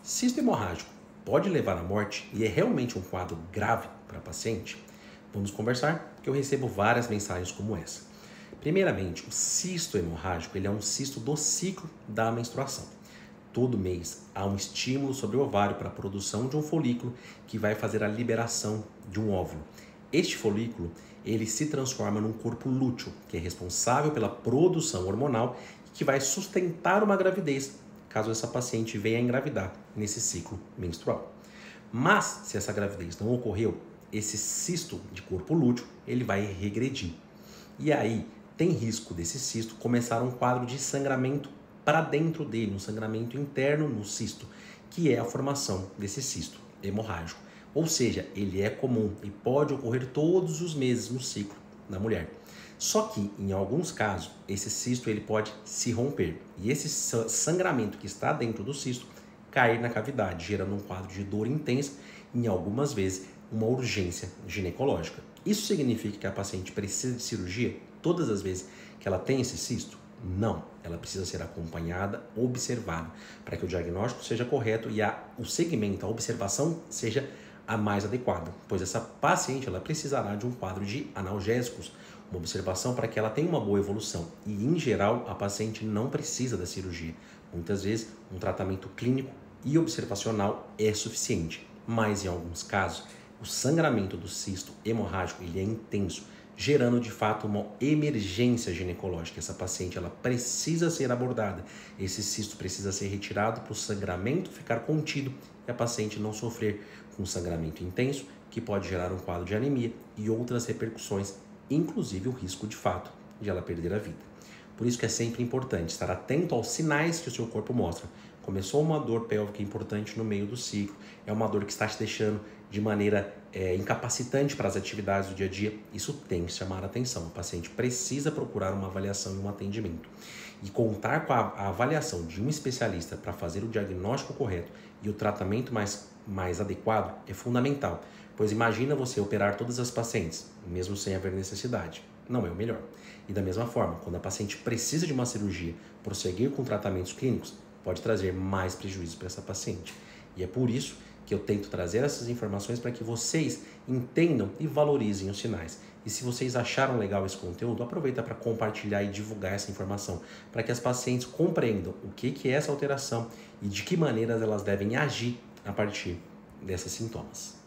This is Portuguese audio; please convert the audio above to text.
Cisto hemorrágico pode levar à morte e é realmente um quadro grave para a paciente? Vamos conversar, porque eu recebo várias mensagens como essa. Primeiramente, o cisto hemorrágico ele é um cisto do ciclo da menstruação. Todo mês há um estímulo sobre o ovário para a produção de um folículo que vai fazer a liberação de um óvulo. Este folículo ele se transforma num corpo lúteo, que é responsável pela produção hormonal e que vai sustentar uma gravidez, caso essa paciente venha a engravidar nesse ciclo menstrual. Mas, se essa gravidez não ocorreu, esse cisto de corpo lúteo ele vai regredir. E aí, tem risco desse cisto começar um quadro de sangramento para dentro dele, um sangramento interno no cisto, que é a formação desse cisto hemorrágico. Ou seja, ele é comum e pode ocorrer todos os meses no ciclo da mulher. Só que, em alguns casos, esse cisto ele pode se romper e esse sangramento que está dentro do cisto cair na cavidade, gerando um quadro de dor intensa e, em algumas vezes, uma urgência ginecológica. Isso significa que a paciente precisa de cirurgia todas as vezes que ela tem esse cisto? Não, ela precisa ser acompanhada, observada, para que o diagnóstico seja correto e o segmento, a observação seja a mais adequada, pois essa paciente ela precisará de um quadro de analgésicos, uma observação para que ela tenha uma boa evolução e, em geral, a paciente não precisa da cirurgia. Muitas vezes, um tratamento clínico e observacional é suficiente, mas em alguns casos, o sangramento do cisto hemorrágico ele é intenso, gerando de fato uma emergência ginecológica. Essa paciente ela precisa ser abordada, esse cisto precisa ser retirado para o sangramento ficar contido e a paciente não sofrer com sangramento intenso, que pode gerar um quadro de anemia e outras repercussões, inclusive o risco de fato de ela perder a vida. Por isso que é sempre importante estar atento aos sinais que o seu corpo mostra. Começou uma dor pélvica importante no meio do ciclo, é uma dor que está te deixando de maneira incapacitante para as atividades do dia a dia, isso tem que chamar a atenção. O paciente precisa procurar uma avaliação e um atendimento. E contar com a avaliação de um especialista para fazer o diagnóstico correto e o tratamento mais adequado é fundamental, pois imagina você operar todas as pacientes, mesmo sem haver necessidade. Não é o melhor. E da mesma forma, quando a paciente precisa de uma cirurgia, prosseguir com tratamentos clínicos pode trazer mais prejuízo para essa paciente. E é por isso que eu tento trazer essas informações para que vocês entendam e valorizem os sinais. E se vocês acharam legal esse conteúdo, aproveita para compartilhar e divulgar essa informação, para que as pacientes compreendam o que é essa alteração e de que maneiras elas devem agir a partir desses sintomas.